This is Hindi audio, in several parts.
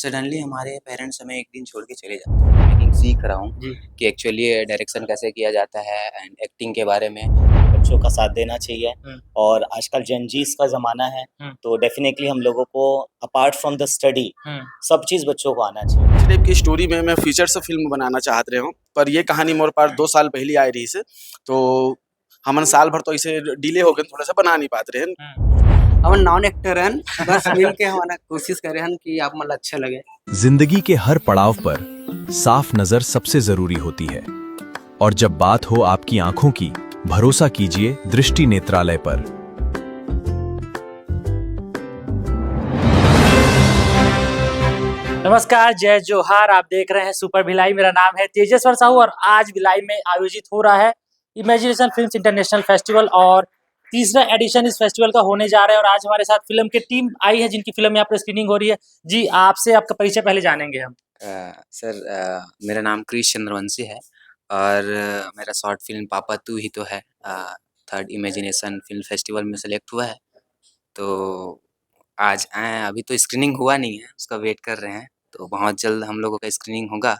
सडनली हमारे पेरेंट्स हमें एक दिन छोड़ के चले जाते हैं। मेकिंग सीख रहा हूँ जी। कि एक्चुअली डायरेक्शन कैसे किया जाता है एंड एक्टिंग के बारे में। बच्चों का साथ देना चाहिए हुँ। और आजकल जेनजीस का ज़माना है हुँ। तो डेफिनेटली हम लोगों को अपार्ट फ्रॉम द स्टडी हुँ। सब चीज़ बच्चों को आना चाहिए। इस टाइप की स्टोरी में मैं फीचर से फिल्म बनाना चाहत रहे हूँ, पर ये कहानी मोर पास 2 साल पहले आई रही से, तो हमन साल भर तो ऐसे डिले हो गए, थोड़ा सा बना नहीं पाते रहे। हम नॉन एक्टर हन, बस मिल के हमारा कोशिश करे हन कि आप मतलब अच्छा लगे। जिंदगी के हर पड़ाव पर साफ नजर सबसे जरूरी होती है और जब बात हो आपकी आंखों की, भरोसा कीजिए दृष्टि नेत्रालय पर। नमस्कार, जय जोहार। आप देख रहे हैं सुपर भिलाई। मेरा नाम है तेजेश्वर साहू और आज भिलाई में आयोजित हो रहा है इमेजिनेशन फिल्म्स इंटरनेशनल फेस्टिवल और तीसरा एडिशन इस फेस्टिवल का होने जा रहा है। और आज हमारे साथ फिल्म की टीम आई है जिनकी फिल्म यहाँ पर स्क्रीनिंग हो रही है। जी, आपसे आपका परिचय पहले जानेंगे हम। सर, मेरा नाम क्रिश चंद्रवंशी है और मेरा शॉर्ट फिल्म पापा तू ही तो है थर्ड इमेजिनेशन फिल्म फेस्टिवल में सेलेक्ट हुआ है। तो आज आए हैं, अभी तो स्क्रीनिंग हुआ नहीं है, उसका वेट कर रहे हैं, तो बहुत जल्द हम लोगों का स्क्रीनिंग होगा।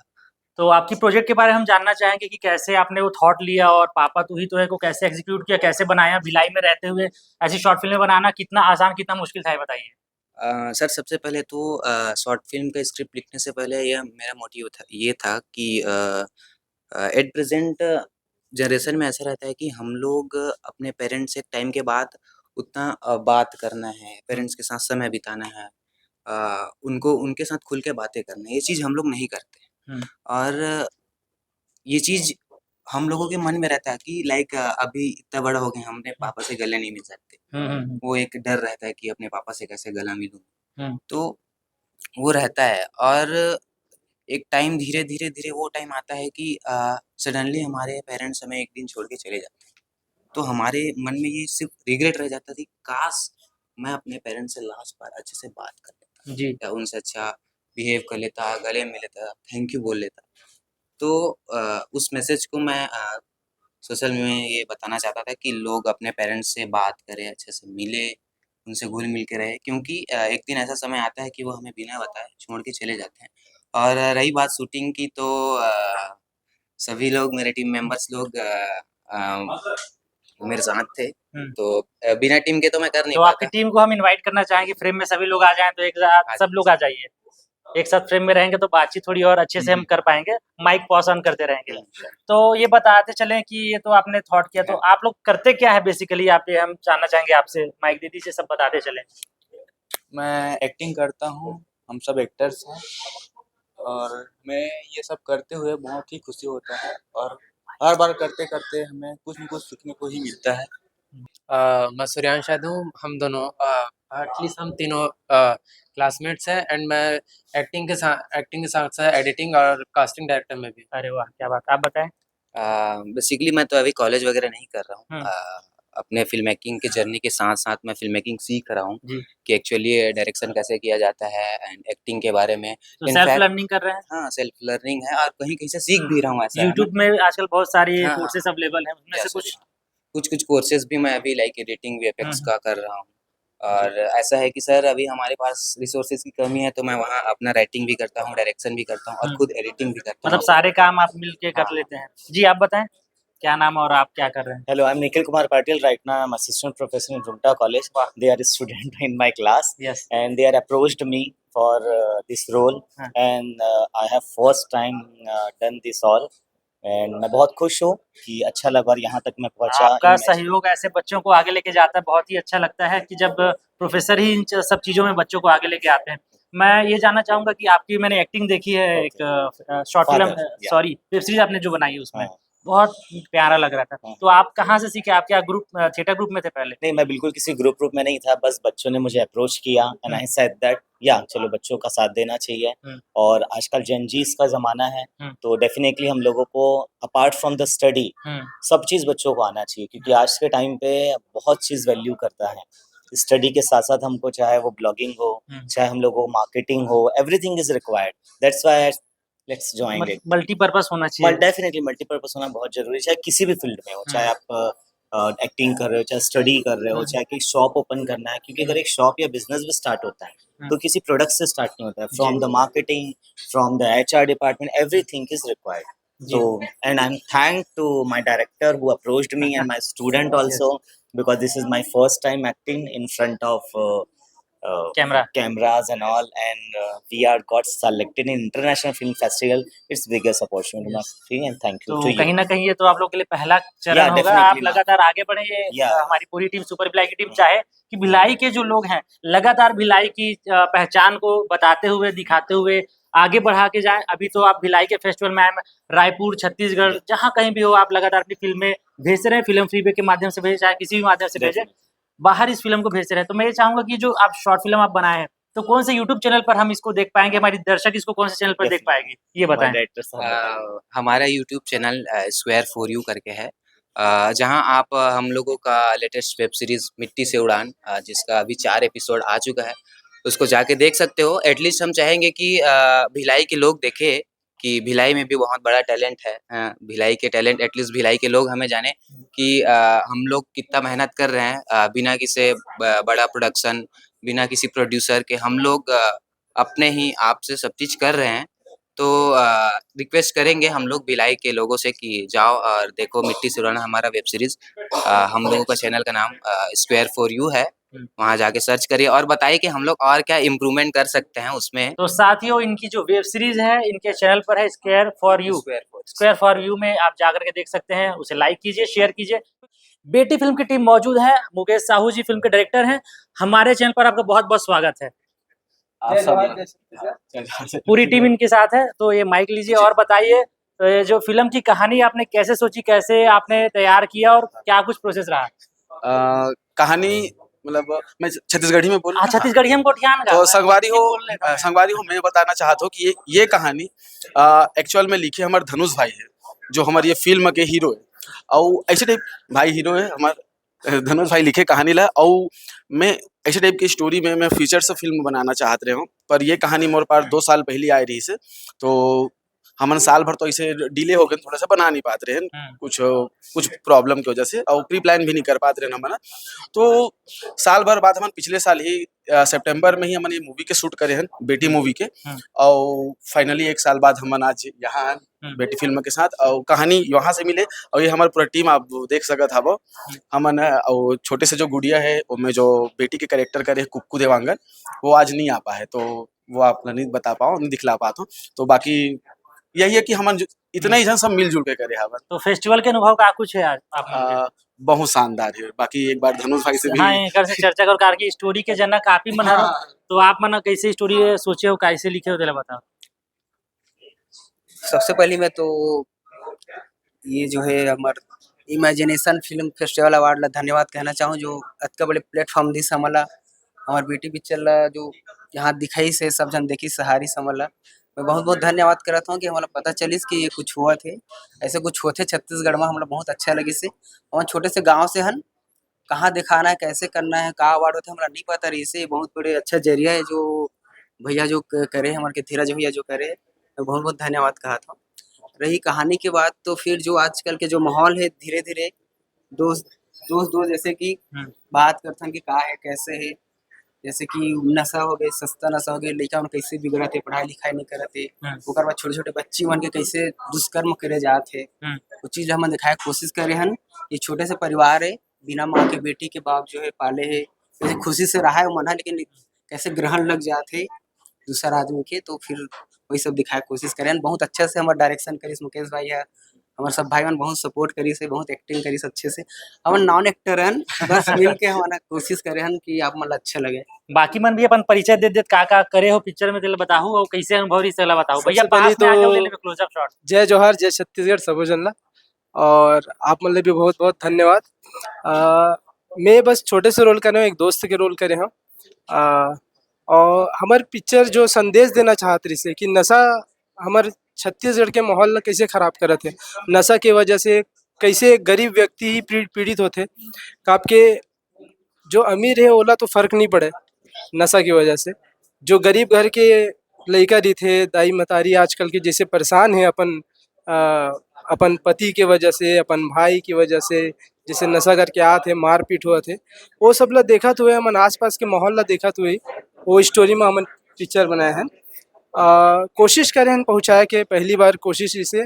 तो आपकी प्रोजेक्ट के बारे में हम जानना चाहेंगे कि कैसे आपने वो थॉट लिया और पापा तू ही तो है को कैसे एग्जीक्यूट किया, कैसे बनाया। भिलाई में रहते हुए ऐसी शॉर्ट फिल्में बनाना कितना आसान, कितना मुश्किल था, ये बताइए। सर, सबसे पहले तो शॉर्ट फिल्म का स्क्रिप्ट लिखने से पहले यह मेरा मोटिव ये था कि एट प्रेजेंट जनरेशन में ऐसा रहता है कि हम लोग अपने पेरेंट्स से एक टाइम के बाद उतना बात करना है, पेरेंट्स के साथ समय बिताना है, उनको उनके साथ खुल के बातें करना है, ये चीज़ हम लोग नहीं करते। और ये चीज़ हम लोगों के मन में रहता है कि लाइक अभी इतना बड़ा हो गए, हम अपने पापा से गले नहीं मिल सकते। वो एक डर रहता है कि अपने पापा से कैसे गला मिलूँ। तो वो रहता है और एक टाइम धीरे-धीरे वो टाइम आता है कि सडनली हमारे पेरेंट्स हमें एक दिन छोड़ के चले जाते हैं। तो हमारे मन में ये सिर्फ़ रिग्रेट रह जाता था, काश मैं अपने पेरेंट्स से लास्ट बार अच्छे से बात कर लेता जी। या उनसे अच्छा बिहेव कर लेता, गले मिल लेता, थैंक यू बोल लेता। तो उस मैसेज को मैं सोशल में ये बताना चाहता था कि लोग अपने पेरेंट्स से बात करें, अच्छे से मिले, उनसे घुल-मिल के रहें, क्योंकि एक दिन ऐसा समय आता है कि वो हमें बिना बताए छोड़ के चले जाते हैं। और रही बात शूटिंग की, तो सभी लोग मेरे टीम मेंबर्स लोग मेरे साथ थे, तो बिना टीम के तो मैं कर नहीं तो आपकी पाता। टीम को हम इनवाइट करना चाहेंगे, फ्रेम में सभी लोग आ जाएँ तो एक साथ सब लोग आ जाइए। एक साथ फ्रेम में रहेंगे तो बातचीत थोड़ी और अच्छे से हम कर पाएँगे, माइक पॉज़ ऑन करते रहेंगे। तो ये बताते चलें कि ये तो आपने थॉट किया, तो आप लोग करते क्या है बेसिकली? आप ये हम जानना चाहेंगे आपसे। माइक दे दीजिए, सब बताते चलें। मैं एक्टिंग करता हूँ, हम सब एक्टर्स हैं और हमें ये सब करते हुए बहुत ही खुशी होता है और हर बार करते-करते हमें कुछ न कुछ सीखने को ही मिलता है। मैं सूर्यांश यादव हूँ। हम दोनों एटलीस्ट हम तीनों क्लासमेट्स हैं एंड मैं एक्टिंग के साथ-साथ एडिटिंग और कास्टिंग डायरेक्टर में भी। अरे वाह! क्या बात है। आप बताएँ? बेसिकली मैं तो अभी कॉलेज वगैरह नहीं कर रहा हूँ। हुँ। अपने फ़िल्म मेकिंग की जर्नी के साथ-साथ मैं फ़िल्म मेकिंग सीख रहा हूँ जी। कि एक्चुअली डायरेक्शन कैसे किया जाता है एंड एक्टिंग के बारे में। तो सेल्फ इनफैक्ट लर्निंग कर रहे हैं? हाँ, सेल्फ लर्निंग है और कहीं-कहीं से सीख भी रहा हूँ, ऐसा है ना। यूट्यूब में आजकल बहुत सारी हाँ, कोर्सेज़ अवेलेबल हैं, उनमें से यस, कुछ? यस। कुछ-कुछ कोर्सेज़ भी मैं अभी लाइक एडिटिंग, वीएफएक्स हुँ। का कर रहा हूँ। और ऐसा है कि सर अभी हमारे पास रिसोर्सेज़ की कमी है, तो मैं वहाँ अपना राइटिंग भी करता हूँ, डायरेक्शन भी करता हूँ और हुँ। खुद एडिटिंग भी करता हूँ मतलब सारे काम आप मिल के कर हाँ। लेते हैं। जी, आप बताएँ? क्या नाम और आप क्या कर रहे हैं? Hello, I'm Nikhil Kumar Patil. Right now, I'm assistant professor in Rumta College. They are a student in my class, Yes. and they are approached me for this role, and I have first time done this all, and मैं बहुत खुश हूँ कि अच्छा लगा और यहाँ तक मैं पहुँचा। आपका सहयोग ऐसे बच्चों को आगे लेके जाता है, बहुत ही अच्छा लगता है कि जब प्रोफ़ेसर ही इन सब चीज़ों में बच्चों को आगे लेके आते हैं। मैं ये जानना चाहूँगा कि आपकी मैंने एक्टिंग देखी है एक short film Father, yeah. Sorry web series आपने जो बनाई है उसमें, हाँ। बहुत प्यारा लग रहा था। हाँ। तो आप कहाँ से सीखे? आप क्या ग्रुप थिएटर ग्रुप में थे पहले? नहीं, मैं बिल्कुल किसी ग्रुप में नहीं था, बस बच्चों ने मुझे अप्रोच किया एंड आई सेड दैट या चलो बच्चों का साथ देना चाहिए। और आजकल जेनजीस का ज़माना है तो डेफिनेटली हम लोगों को अपार्ट फ्रॉम द स्टडी सब चीज़ बच्चों को आना चाहिए, क्योंकि आज के टाइम पे बहुत चीज़ वैल्यू करता है। स्टडी के साथ-साथ हमको चाहे वो ब्लॉगिंग हो, चाहे हम लोगों को मार्केटिंग हो, everything is required. That's why let's join it. Multipurpose होना चाहिए। डेफिनेटली मल्टीपर्पज़ होना बहुत ज़रूरी है, चाहे किसी भी फील्ड में हो, चाहे आप एक्टिंग कर रहे हो, चाहे स्टडी कर रहे हो, चाहे कोई शॉप ओपन करना है, क्योंकि अगर एक शॉप या बिज़नेस भी स्टार्ट होता है, तो किसी प्रोडक्ट से स्टार्ट नहीं होता है. From the marketing, from the HR department, everything is required. जी. So, and I'm thank to my director who approached me and my student also, because this is my first time acting in front of Camera. cameras and all, and we are got selected in International Film Festival. It's biggest opportunity Yes. for me, and thank you तो to कहीं you. ना कहीं ये तो आप लोग के लिए पहला चरण Yeah, होगा। definitely, आप ma'am. लगातार आगे बढ़े। ये Yeah. हमारी पूरी टीम, सुपर भिलाई की टीम चाहे कि भिलाई के जो लोग हैं लगातार भिलाई की पहचान को बताते हुए, दिखाते हुए आगे बढ़ा के जाएं। अभी तो आप भिलाई के फेस्टिवल में आए हैं, रायपुर, छत्तीसगढ़, जहाँ कहीं भी हो आप लगातार अपनी फिल्में भेजते रहे। फिल्म फीडबैक के माध्यम से भेजें, चाहे किसी भी माध्यम से भेजें, बाहर इस फिल्म को भेजते रहे। तो मैं ये चाहूंगा कि जो आप शॉर्ट फिल्म आप बनाए हैं, तो कौन से यूट्यूब चैनल पर हम इसको देख पाएंगे, हमारी दर्शक इसको कौन से चैनल पर देख पाएंगे, ये My बताएं। director साहब बताएं. हमारा YouTube channel square for you करके है, जहां आप हम लोगों का लेटेस्ट वेब सीरीज मिट्टी से उड़ान, जिसका अभी 4 एपिसोड आ चुका है, उसको जाके देख सकते हो। एटलीस्ट हम चाहेंगे कि भिलाई के लोग देखें कि भिलाई में भी बहुत बड़ा टैलेंट है। भिलाई के टैलेंट, एटलीस्ट भिलाई के लोग हमें जाने कि हम लोग कितना मेहनत कर रहे हैं, बिना किसी बड़ा प्रोडक्शन, बिना किसी प्रोड्यूसर के हम लोग अपने ही आप से सब चीज़ कर रहे हैं। तो रिक्वेस्ट करेंगे हम लोग भिलाई के लोगों से कि जाओ और देखो मिट्टी से उड़ाना हमारा वेब सीरीज। हम लोगों का चैनल का नाम स्क्वायर फॉर यू है, वहाँ जाके सर्च करिए और बताइए कि हम लोग और क्या इम्प्रूवमेंट कर सकते हैं उसमें। तो साथियों, इनकी जो वेब सीरीज है इनके चैनल पर है square for you. Square for you में आप जाकर के देख सकते हैं, उसे लाइक कीजिए, शेयर कीजिए। बेटी फिल्म की टीम मौजूद है, मुकेश साहू जी फिल्म के डायरेक्टर हैं। हमारे चैनल पर आपका बहुत बहुत स्वागत है। पूरी टीम इनके साथ है, तो ये माइक लीजिए और बताइए, तो ये जो फिल्म की कहानी आपने कैसे सोची, कैसे आपने तैयार किया और क्या कुछ प्रोसेस रहा? कहानी मतलब मैं छत्तीसगढ़ी में बोल छत्तीसगढ़ी हम कोठियान का तो संगवारी हो मैं बताना चाहता हूँ कि ये कहानी एक्चुअल में लिखे हमारे धनुष भाई है, जो हमारे ये फिल्म के हीरो है। और ऐसे टाइप भाई हीरो है हमारे धनुष भाई लिखे कहानी ला। और मैं ऐसे टाइप की स्टोरी में मैं फीचर से फिल्म बनाना चाहत रहे हूँ, पर ये कहानी मोर पास 2 साल पहले आई रही से, तो हमन साल भर तो ऐसे डिले हो गए, थोड़ा सा बना नहीं पाते रहे कुछ प्रॉब्लम की वजह से, और प्री प्लान भी नहीं कर पाते रहे हमन। तो साल भर बाद हमन पिछले साल ही सितंबर में ही हमन ये मूवी के शूट करे हैं, बेटी मूवी के। और फाइनली 1 साल बाद हमन आज यहाँ बेटी फिल्म के साथ, और कहानी यहाँ से मिले। और ये हमारी पूरा टीम आप देख सकत हवो। हमन और छोटे से जो गुड़िया है उनमें जो बेटी के कैरेक्टर करे कुक्कू देवांगन, वो आज नहीं आ पाए, तो वो आप नहीं बता पाओ, नहीं दिखला पाता। तो बाकी यही है कि हमन इतना ही जन सब मिलजुल के करे हवन। तो फेस्टिवल के अनुभव का कुछ है आज आप? बहुत शानदार है। बाकी एक बार धनुष भाई से भी हाँ, एकर से चर्चा करो, कार की स्टोरी के जनक आप ही मन हरो। तो आप मन कैसे स्टोरी सोचे हो, कैसे लिखे हो, तेला बताओ। सबसे पहले मैं तो ये जो है हमार इमेजिनेशन फिल्म फेस्टिवल अवार्ड ला धन्यवाद कहना चाहूँ, जो अतका बड़े प्लेटफॉर्म दिस हमला हमार बेटी पिक्चर ला जो यहाँ दिखाई से सब जन देखी सहारी समला। मैं बहुत बहुत धन्यवाद करता हूँ कि हमारा पता चलिस कि ये कुछ हुआ थे, ऐसे कुछ होते छत्तीसगढ़ में। हमारा बहुत अच्छा लगी से, हम छोटे से गांव से हन, कहाँ दिखाना है, कैसे करना है, कहाँ अवार्ड होते हमारा नहीं पता रही से। बहुत बड़े अच्छा जरिया है जो भैया जो करे हमारे के धीरज भैया जो करे, मैं बहुत बहुत धन्यवाद कहा था। रही कहानी के बाद, तो फिर जो आजकल के जो माहौल है, धीरे धीरे दोस्त जैसे कि बात करते हैं कि का है, कैसे है, जैसे कि नशा हो गए, सस्ता नशा हो गया, लड़का मन कैसे बिगड़ते, पढ़ाई लिखाई नहीं करते, ओकर बाद छोटे छोटे बच्ची मन के कैसे दुष्कर्म करे जाते, वो चीज़ हम दिखाए कोशिश करे हन। ये छोटे से परिवार है, बिना माँ के बेटी के बाप जो है पाले है, कैसे खुशी से रहा है वो मना, लेकिन कैसे ग्रहण लग जाते दूसरा आदमी के, तो फिर वही सब दिखाए कोशिश करे। बहुत अच्छा से हमारा डायरेक्शन करीस मुकेश भाई है, हमारे सब भाई मन बहुत सपोर्ट करी से, बहुत एक्टिंग करी अच्छे से। हम नॉन एक्टर हन, बस मिल के हमारा कोशिश करे हन कि आप मन अच्छा लगे। बाकी मन भी अपन परिचय दे देत का करे हो पिक्चर में, तेल बताहू और कैसे अनुभव रही से बताओ भैया। पास में आके ले ले क्लोज अप शॉट। जय जोहार, जय छत्तीसगढ़ सबो जन ला, और आप मन ले भी बहुत बहुत धन्यवाद। मैं बस छोटे से रोल करे हूँ, एक दोस्त के रोल करे हूँ। और हमारे पिक्चर जो संदेश देना चाहत रही से कि नशा हमारे छत्तीसगढ़ के माहौल ला कैसे खराब करत है, नशा के वजह से कैसे गरीब व्यक्ति ही पीड़ित होते। आपके जो अमीर है ओला तो फर्क नहीं पड़े नशा की वजह से, जो गरीब घर के लड़का दी थे, दाई मतारी आजकल के जैसे परेशान है अपन पति के वजह से, अपन भाई की वजह से, जैसे नशा करके आते मारपीट हुआ थे, वो सब ला देखा हुए, हमन आसपास के माहौल ला देखा हुए, वो स्टोरी में हमन पिक्चर बनाए हैं। कोशिश करें हन पहुँचाए के पहली बार कोशिश इसे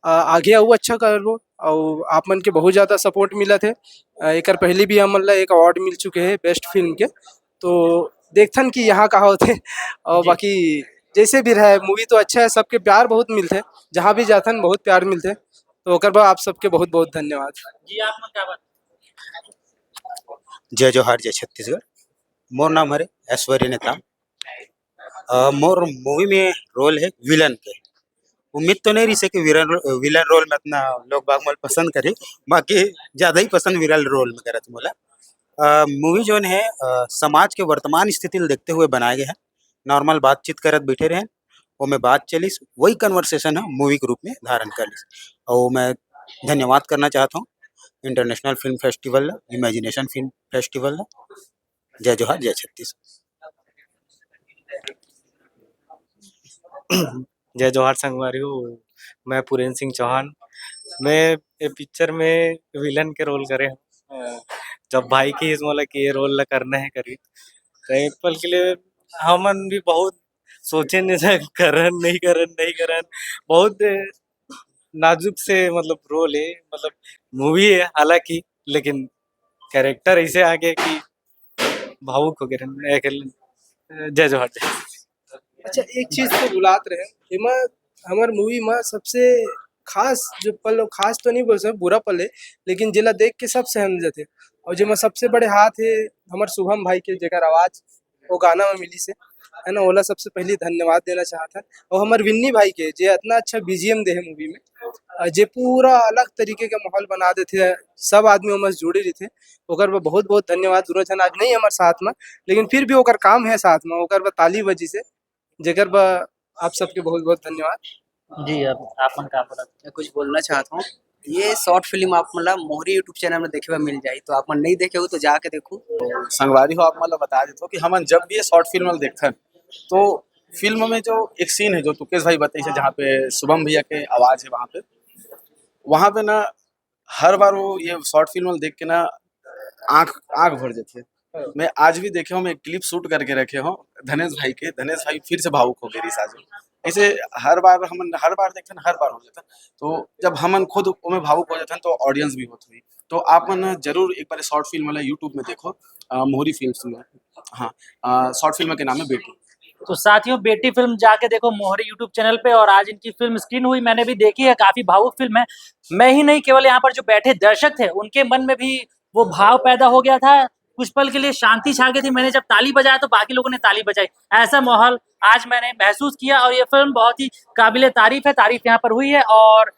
आगे आऊ अच्छा करबो और आप मन के बहुत ज़्यादा सपोर्ट मिलत है। एकर पहले भी हमन ला एक अवार्ड मिल चुके हैं बेस्ट फिल्म के, तो देखथन कि यहाँ कहाँ होते और जी। बाकी जैसे भी रहे मूवी तो अच्छा है, सबके प्यार बहुत मिलते, जहाँ भी जाथन बहुत प्यार मिलते, तो ओकर बाद आप सबके बहुत बहुत धन्यवाद। जी आप मन क्या बात जय जोहार जय छत्तीसगढ़। मोर नाम हरे ऐश्वर्य नेताम। मोर मूवी में रोल है विलन के। उम्मीद तो नहीं रही से कि विलन रोल में इतना लोग बाग मोल पसंद करे, बाकी ज़्यादा ही पसंद विलन रोल में करत मोला। मूवी जोन है समाज के वर्तमान स्थिति ल देखते हुए बनाए गए हैं। नॉर्मल बातचीत करत बैठे रहे वो में बात चलिस, वही कन्वर्सेशन है मूवी के रूप में धारण कर लिस। और मैं धन्यवाद करना चाहता हूँ इंटरनेशनल फिल्म फेस्टिवल ला, इमेजिनेशन फिल्म फेस्टिवल ला। जय जोहार जय छत्तीसगढ़। जय जोहार संगवारियों। मैं पुरेन सिंह चौहान। मैं ये पिक्चर में विलन के रोल करे हूँ। जब भाई की इस मोला कि ये रोल ला करना है करी, तो एक पल के लिए हमन भी बहुत सोचे नहीं था करन बहुत नाजुक से मतलब रोल है, मतलब मूवी है हालांकि, लेकिन कैरेक्टर ऐसे आगे कि भावुक हो गए। जय जोहार जय। अच्छा एक चीज तो बुलात रहे एमा हमार मूवी में सबसे खास जो पल खास तो नहीं बोल सकते बुरा पल है, लेकिन जिला देख के सब सहम जाते और जेमा सबसे बड़े हाथ है हमार शुभम भाई के, जेकर आवाज वो गाना में मिली से है ना, ओला सबसे पहले धन्यवाद देना चाहता। और हमार विन्नी भाई के जे इतना अच्छा बीजीएम दे है मूवी में, जे पूरा अलग तरीके का माहौल बना देते, सब आदमी ओमस जुड़े रहते, ओकर बा बहुत बहुत धन्यवाद। दूर जन आज नहीं हमारे साथ में, लेकिन फिर भी ओकर काम है साथ में, ओकर बा ताली बजी से, जेकर बा आप सबके बहुत बहुत धन्यवाद। जी अब आप मन क्या बोला मैं कुछ बोलना चाहता हूँ। ये शॉर्ट फिल्म आप मतलब मोहरी यूट्यूब चैनल में देखे हुए मिल जाए, तो आप मन नहीं देखे हो तो जाके देखो। संगवारी हो आप मतलब बता देते हो कि हमन जब भी ये शॉर्ट फिल्म देखते हैं तो फिल्म में जो एक सीन है जो तुकेश भाई बताइए जहाँ पे शुभम भैया के आवाज है वहाँ पे ना हर बार वो ये शॉर्ट फिल्म देख के ना आंख आंख भर जाती है। मैं आज भी देखे हूँ, मैं एक क्लिप शूट करके रखे हूँ धनेश भाई फिर से भावुक हो गए रिसाज। ऐसे हर बार देखते हैं, हर बार हो जाता है। तो जब हमन खुद उनमें भावुक हो जाते हैं तो ऑडियंस भी होती हुई, तो आप मन जरूर एक बार शॉर्ट फिल्म वाला यूट्यूब में देखो, मोहरी फिल्म में। हाँ शॉर्ट फिल्म के नाम है बेटी। तो साथियों बेटी फिल्म जाके देखो मोहरी यूट्यूब चैनल पे, और आज इनकी फिल्म स्क्रीन हुई, मैंने भी देखी है, काफी भावुक फिल्म है। मैं ही नहीं केवल यहाँ पर जो बैठे दर्शक थे उनके मन में भी वो भाव पैदा हो गया था, कुछ पल के लिए शांति छा गई थी। मैंने जब ताली बजाया तो बाकी लोगों ने ताली बजाई, ऐसा माहौल आज मैंने महसूस किया। और ये फिल्म बहुत ही काबिले तारीफ है, तारीफ यहाँ पर हुई है। और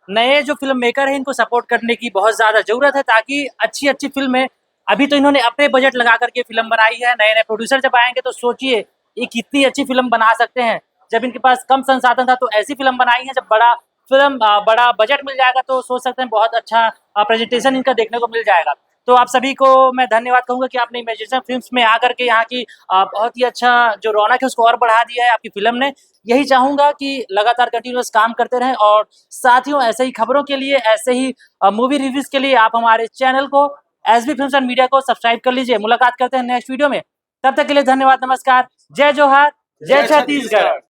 नए जो फिल्म मेकर है इनको सपोर्ट करने की बहुत ज्यादा जरूरत है, ताकि अच्छी अच्छी फिल्में, अभी तो इन्होंने अपने बजट लगा करके फिल्म बनाई है, नए नए प्रोड्यूसर जब आएंगे तो सोचिए ये कितनी अच्छी फिल्म बना सकते हैं। जब इनके पास कम संसाधन था तो ऐसी फिल्म बनाई है, जब बड़ा बजट मिल जाएगा तो सोच सकते हैं बहुत अच्छा प्रेजेंटेशन इनका देखने को मिल जाएगा। तो आप सभी को मैं धन्यवाद कहूंगा कि आपने इमेजिनेशन फिल्म्स में आकर के यहाँ की बहुत ही अच्छा जो रौनक है उसको और बढ़ा दिया है आपकी फिल्म ने। यही चाहूंगा कि लगातार कंटिन्यूअस काम करते रहें, और साथियों ऐसे ही खबरों के लिए, ऐसे ही मूवी रिव्यूज के लिए आप हमारे चैनल को एसबी फिल्म्स एंड मीडिया को सब्सक्राइब कर लीजिए। मुलाकात करते हैं नेक्स्ट वीडियो में, तब तक के लिए धन्यवाद, नमस्कार, जय जोहार जय छत्तीसगढ़।